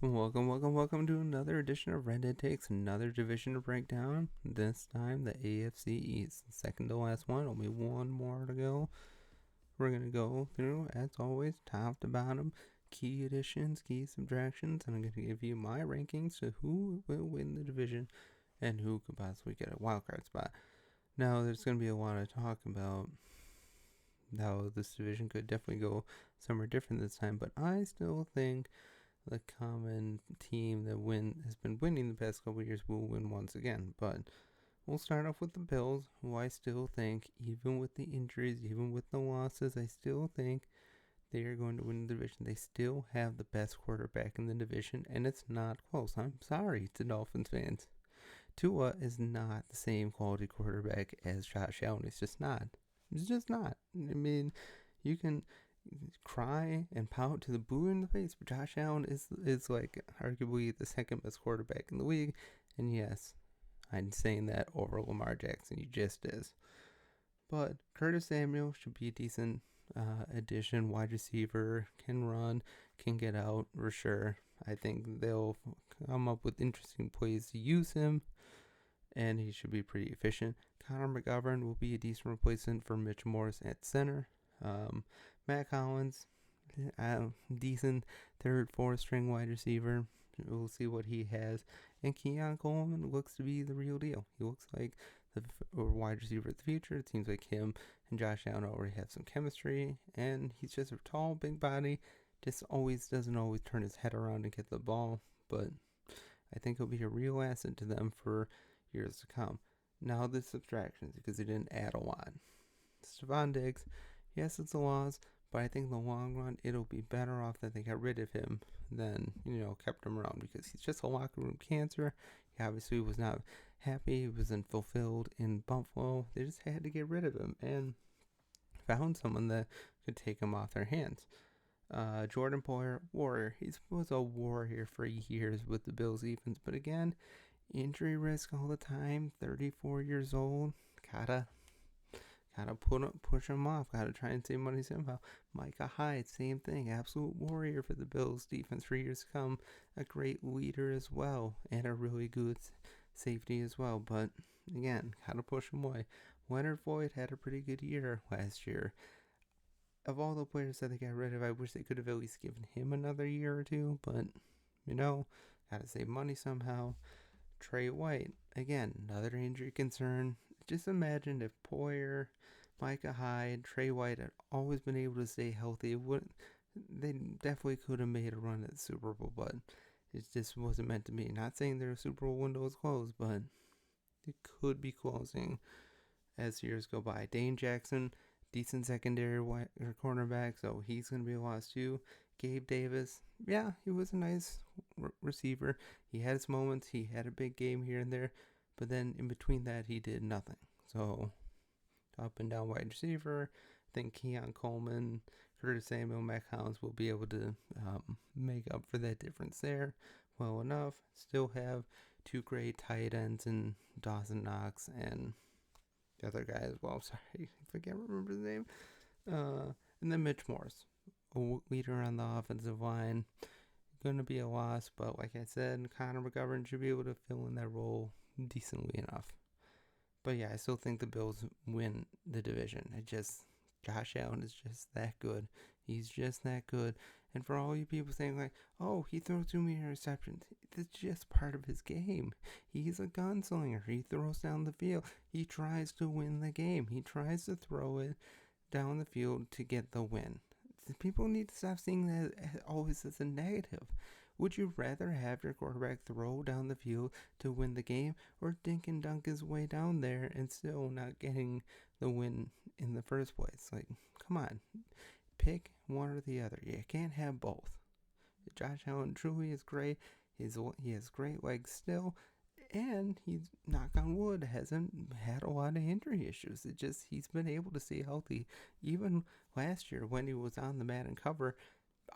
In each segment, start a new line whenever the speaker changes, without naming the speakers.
Welcome to another edition of Red Dead Takes, another division to break down. This time, the AFC East, second to last one. Only one more to go. We're gonna go through, as always, top to bottom, key additions, key subtractions, and I'm gonna give you my rankings to who will win the division and who could possibly get a wildcard spot. Now, there's gonna be a lot of talk about how this division could definitely go somewhere different this time, but I still think the common team that has been winning the past couple of years will win once again. But we'll start off with the Bills, who I still think, even with the injuries, even with the losses, I still think they are going to win the division. They still have the best quarterback in the division, and it's not close. I'm sorry to Dolphins fans. Tua is not the same quality quarterback as Josh Allen. It's just not. It's just not. I mean, you can cry and pout to the blue in the face, but Josh Allen is like arguably the second best quarterback in the league. And yes, I'm saying that over Lamar Jackson. He just is. But Curtis Samuel should be a decent addition. Wide receiver, can run, can get out for sure. I think they'll come up with interesting plays to use him, and he should be pretty efficient. Connor McGovern will be a decent replacement for Mitch Morse at center. Matt Collins, decent third, fourth string wide receiver. We'll see what he has. And Keon Coleman looks to be the real deal. He looks like the wide receiver of the future. It seems like him and Josh Allen already have some chemistry. And he's just a tall, big body. Just doesn't always turn his head around and get the ball. But I think he'll be a real asset to them for years to come. Now the subtractions, because he didn't add a lot. Stephon Diggs, yes, it's a loss, but I think in the long run, it'll be better off that they got rid of him than, kept him around, because he's just a locker room cancer. He obviously was not happy. He wasn't fulfilled in Buffalo. They just had to get rid of him and found someone that could take him off their hands. Jordan Poyer, warrior. He was a warrior for years with the Bills defense, but again, injury risk all the time. 34 years old. Gotta push him off. Gotta try and save money somehow. Micah Hyde, same thing. Absolute warrior for the Bills defense for years to come. A great leader as well, and a really good safety as well. But again, gotta push him away. Leonard Floyd had a pretty good year last year. Of all the players that they got rid of, I wish they could have at least given him another year or two. But gotta save money somehow. Trey White, again, another injury concern. Just imagine if Poyer, Micah Hyde, Trey White had always been able to stay healthy. They definitely could have made a run at the Super Bowl, but it just wasn't meant to be. Not saying their Super Bowl window is closed, but it could be closing as years go by. Dane Jackson, decent secondary cornerback, so he's going to be a loss too. Gabe Davis, yeah, he was a nice receiver. He had his moments. He had a big game here and there, but then in between that, he did nothing. So, up and down wide receiver. I think Keon Coleman, Curtis Samuel, Matt Collins will be able to make up for that difference there well enough. Still have two great tight ends in Dawson Knox and the other guy as well. Sorry, if I can't remember his name. And then Mitch Morse, a leader on the offensive line. Going to be a loss, but like I said, Connor McGovern should be able to fill in that role decently enough. But yeah, I still think the Bills win the division. Josh Allen is just that good. He's just that good. And for all you people saying like, oh, he throws too many interceptions, it's just part of his game. He's a gunslinger. He throws down the field. He tries to win the game. He tries to throw it down the field to get the win. People need to stop seeing that always as a negative. Would you rather have your quarterback throw down the field to win the game, or dink and dunk his way down there and still not getting the win in the first place? Like, come on. Pick one or the other. You can't have both. Josh Allen truly is great. He has great legs still, and he's, knock on wood, hasn't had a lot of injury issues. He's been able to stay healthy. Even last year when he was on the Madden cover,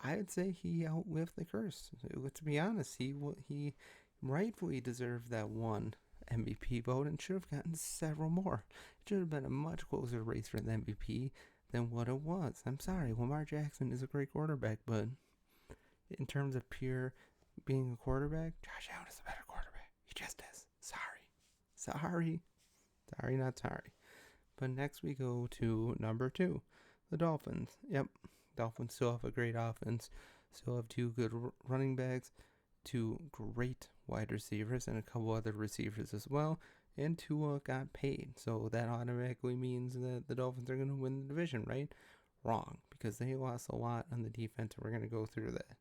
I'd say he outlived the curse. To be honest, he rightfully deserved that one MVP vote and should have gotten several more. It should have been a much closer race for the MVP than what it was. I'm sorry, Lamar Jackson is a great quarterback, but in terms of pure being a quarterback, Josh Allen is a better quarterback. He just is. Sorry, not sorry. But next we go to number 2, the Dolphins. Yep, Dolphins still have a great offense, still have 2 good running backs, 2 great wide receivers, and a couple other receivers as well. And Tua got paid, so that automatically means that the Dolphins are going to win the division, right? Wrong, because they lost a lot on the defense, and we're going to go through that.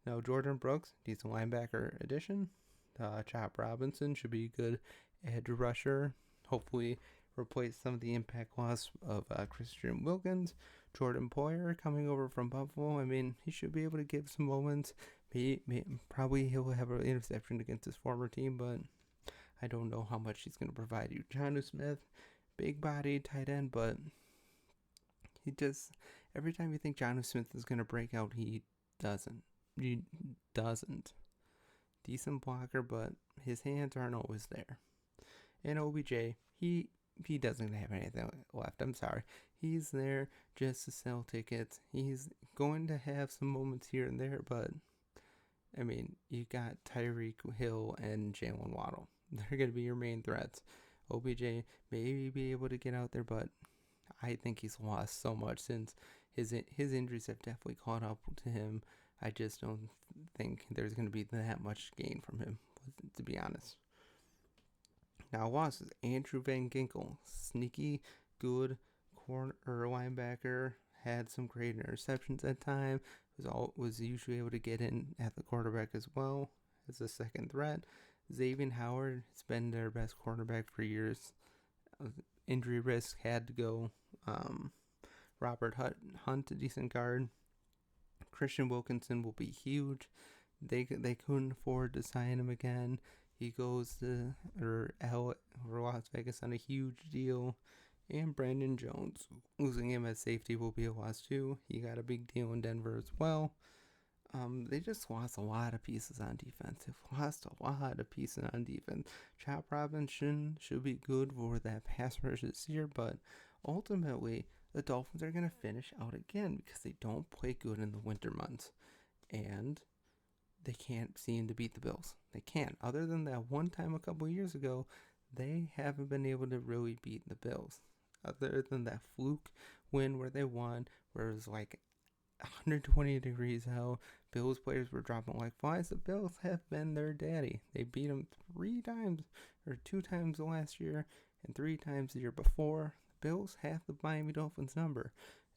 Now, Jordan Brooks, decent linebacker addition. Chop Robinson should be a good edge rusher. Hopefully replace some of the impact loss of Christian Wilkins. Jordan Poyer coming over from Buffalo. I mean, he should be able to give some moments. Probably he'll have an interception against his former team, but I don't know how much he's going to provide you. Jonnu Smith, big body tight end, but he just, every time you think Jonnu Smith is going to break out, he doesn't. Decent blocker, but his hands aren't always there. And OBJ, he doesn't have anything left. I'm sorry. He's there just to sell tickets. He's going to have some moments here and there, but I mean, you got Tyreek Hill and Jalen Waddle. They're going to be your main threats. OBJ may be able to get out there, but I think he's lost so much since his injuries have definitely caught up to him. I just don't think there's going to be that much gain from him, to be honest. Now losses, Andrew Van Ginkel, sneaky good corner linebacker, had some great interceptions at times, was usually able to get in at the quarterback as well as a second threat. Xavier Howard has been their best quarterback for years. Injury risk had to go. Robert Hunt, a decent guard. Christian Wilkinson will be huge. They couldn't afford to sign him again. He goes to Las Vegas on a huge deal. And Brandon Jones, losing him as safety will be a loss too. He got a big deal in Denver as well. They just lost a lot of pieces on defense. Chop Robinson should be good for that pass rush this year, but ultimately the Dolphins are going to finish out again because they don't play good in the winter months. And they can't seem to beat the Bills. They can't. Other than that one time a couple years ago, they haven't been able to really beat the Bills. Other than that fluke win where they won, where it was like 120 degrees out, Bills players were dropping like flies. The Bills have been their daddy. They beat them 2 times last year and 3 times the year before. The Bills have the Miami Dolphins number.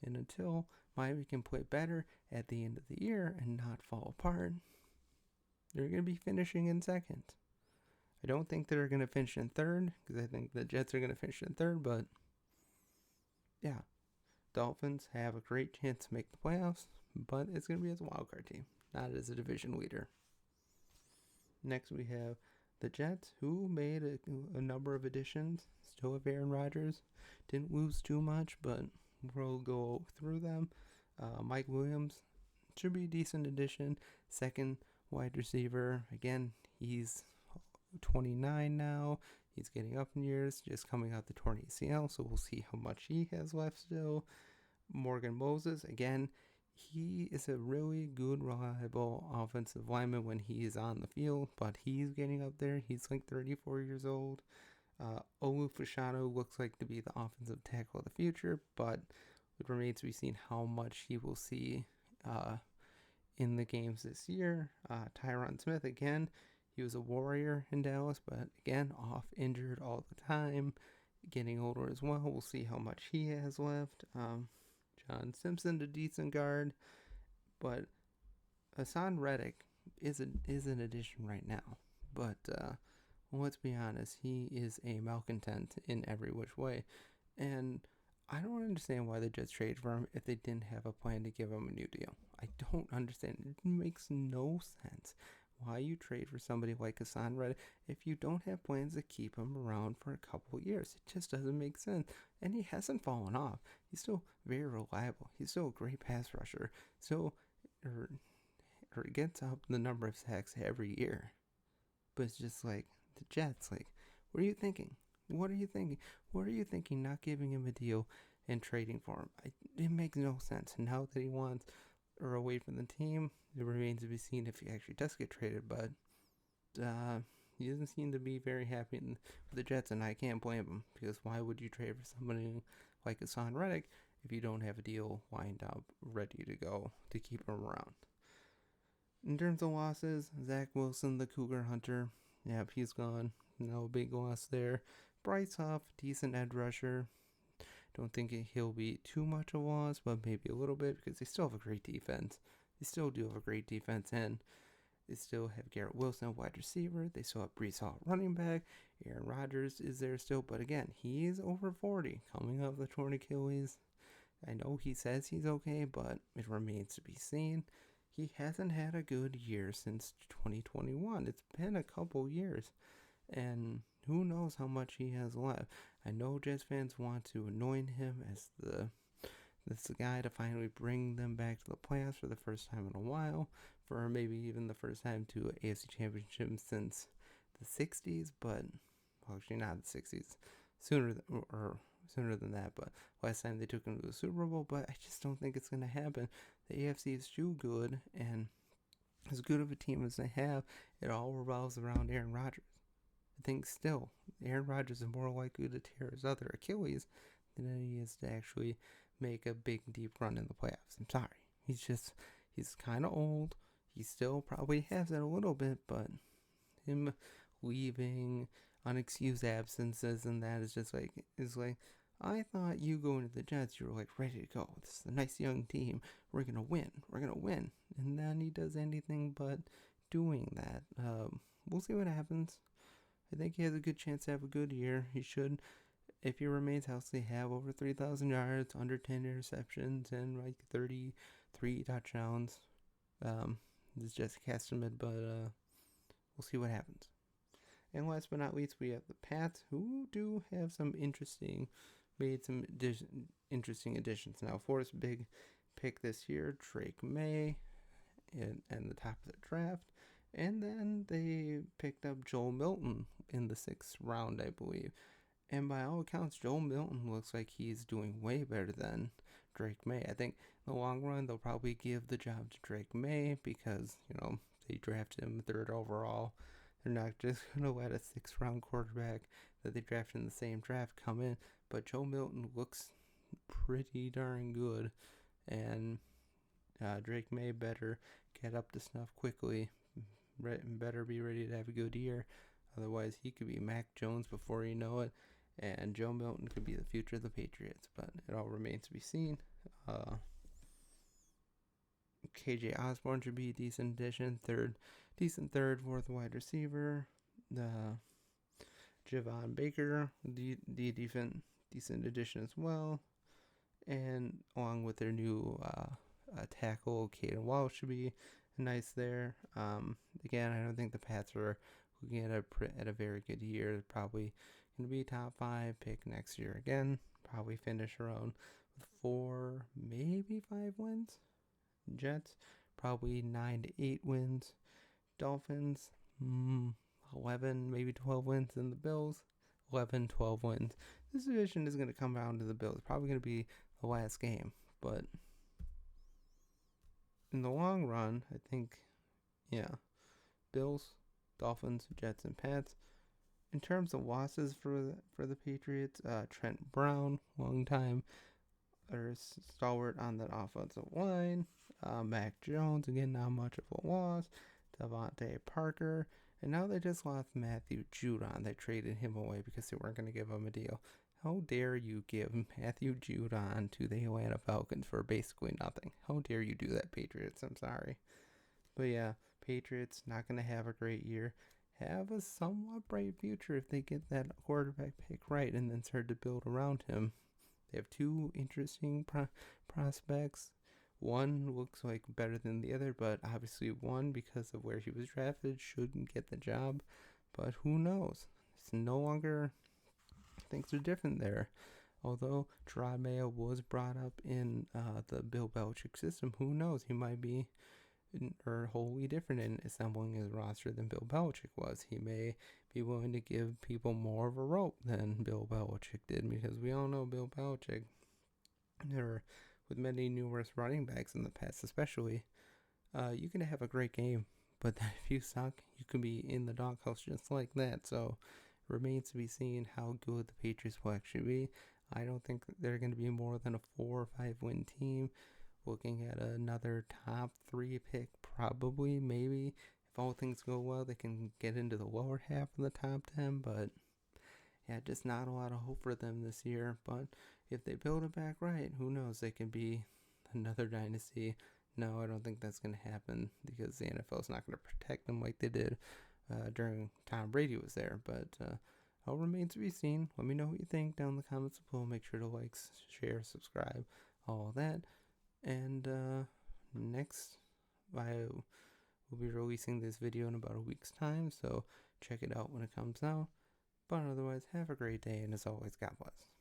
And until Miami can play better at the end of the year and not fall apart, they're going to be finishing in second. I don't think they're going to finish in third because I think the Jets are going to finish in third, but yeah, Dolphins have a great chance to make the playoffs, but it's going to be as a wildcard team, not as a division leader. Next we have the Jets, who made a number of additions. Still have Aaron Rodgers. Didn't lose too much, but we'll go through them. Mike Williams should be a decent addition. Second wide receiver. Again, he's 29 now. He's getting up in years, just coming out the torn ACL, so we'll see how much he has left still. Morgan Moses, again, he is a really good, reliable offensive lineman when he is on the field, but he's getting up there. He's like 34 years old. Olu Fashanu looks like to be the offensive tackle of the future, but it remains to be seen how much he will see in the games this year. Tyron Smith, again, he was a warrior in Dallas, but again, off injured all the time, getting older as well. We'll see how much he has left. John Simpson, a decent guard, but Hassan Reddick is an addition right now. But let's be honest, he is a malcontent in every which way, and I don't understand why the Jets traded for him if they didn't have a plan to give him a new deal. I don't understand. It makes no sense why you trade for somebody like Hassan Reddick if you don't have plans to keep him around for a couple years. It just doesn't make sense. And he hasn't fallen off. He's still very reliable. He's still a great pass rusher. Still gets up the number of sacks every year. But it's just like the Jets, like, what are you thinking? What are you thinking not giving him a deal and trading for him? It makes no sense. And now that he wants or away from the team. It remains to be seen if he actually does get traded, but he doesn't seem to be very happy with the Jets, and I can't blame him, because why would you trade for somebody like Hassan Reddick if you don't have a deal lined up ready to go to keep him around? In terms of losses, Zach Wilson, the Cougar Hunter, yep, he's gone. No big loss there. Bryce Huff, decent edge rusher. Don't think he'll be too much a loss, but maybe a little bit, because they still have a great defense. They still do have a great defense, and they still have Garrett Wilson, wide receiver. They still have Breece Hall, running back. Aaron Rodgers is there still, but again, he's over 40, coming off the torn Achilles. I know he says he's okay, but it remains to be seen. He hasn't had a good year since 2021. It's been a couple years, and who knows how much he has left. I know Jets fans want to anoint him as the guy to finally bring them back to the playoffs for the first time in a while, for maybe even the first time to AFC Championship since the 60s, but well, actually not the 60s, sooner than that, but last time they took him to the Super Bowl. But I just don't think it's going to happen. The AFC is too good, and as good of a team as they have, it all revolves around Aaron Rodgers. I think still, Aaron Rodgers is more likely to tear his other Achilles than he is to actually make a big, deep run in the playoffs. I'm sorry. He's kind of old. He still probably has it a little bit, but him leaving, unexcused absences, and that is like, I thought you going to the Jets, you were like ready to go. This is a nice young team. We're gonna win. And then he does anything but doing that. We'll see what happens. I think he has a good chance to have a good year. He should, if he remains healthy, have over 3,000 yards, under 10 interceptions, and like 33 touchdowns. It's just a estimate, but we'll see what happens. And last but not least, we have the Pats, who do have some interesting additions. Now, Forrest's big pick this year, Drake May, and the top of the draft. And then they picked up Joe Milton in the 6th round, I believe. And by all accounts, Joe Milton looks like he's doing way better than Drake May. I think in the long run, they'll probably give the job to Drake May because, they drafted him 3rd overall. They're not just going to let a 6th round quarterback that they drafted in the same draft come in. But Joe Milton looks pretty darn good. And Drake May better get up to snuff quickly. Better be ready to have a good year. Otherwise, he could be Mac Jones before you know it. And Joe Milton could be the future of the Patriots. But it all remains to be seen. KJ Osborne should be a decent addition. Decent third, 4th wide receiver. Javon Baker, the decent addition as well. And along with their new tackle, Caden Walsh should be nice there. Again, I don't think the Pats are looking at a very good year. They're probably going to be top 5 pick next year again. Probably finish around 4, maybe 5 wins. Jets, probably 9 to 8 wins. Dolphins, 11, maybe 12 wins. And the Bills, 11, 12 wins. This division is going to come down to the Bills. Probably going to be the last game. But in the long run, I think, Bills, Dolphins, Jets, and Pats. In terms of losses for the Patriots, Trent Brown, long time or stalwart on that offensive line. Mac Jones, again, not much of a loss. Devontae Parker. And now they just lost Matthew Judon. They traded him away because they weren't going to give him a deal. How dare you give Matthew Judon to the Atlanta Falcons for basically nothing? How dare you do that, Patriots? I'm sorry. But yeah, Patriots not going to have a great year. Have a somewhat bright future if they get that quarterback pick right and then start to build around him. They have 2 interesting prospects. One looks like better than the other, but obviously one, because of where he was drafted, shouldn't get the job. But who knows? It's no longer... Things are different there. Although Gerard Mayo was brought up in the Bill Belichick system, who knows? He might be wholly different in assembling his roster than Bill Belichick was. He may be willing to give people more of a rope than Bill Belichick did, because we all know Bill Belichick with many numerous running backs in the past, especially, you can have a great game, but then if you suck, you can be in the doghouse just like that. So, remains to be seen how good the Patriots will actually be. I don't think they're going to be more than a 4 or 5 win team. Looking at another top 3 pick, probably, maybe. If all things go well, they can get into the lower half of the top 10, but yeah, just not a lot of hope for them this year. But if they build it back right, who knows? They can be another dynasty. No, I don't think that's going to happen because the NFL is not going to protect them like they did during Tom Brady was there. But all remains to be seen. Let me know what you think down in the comments below. Make sure to like, share, subscribe, all that. And next, I will be releasing this video in about a week's time. So check it out when it comes out. But otherwise, have a great day, and as always, God bless.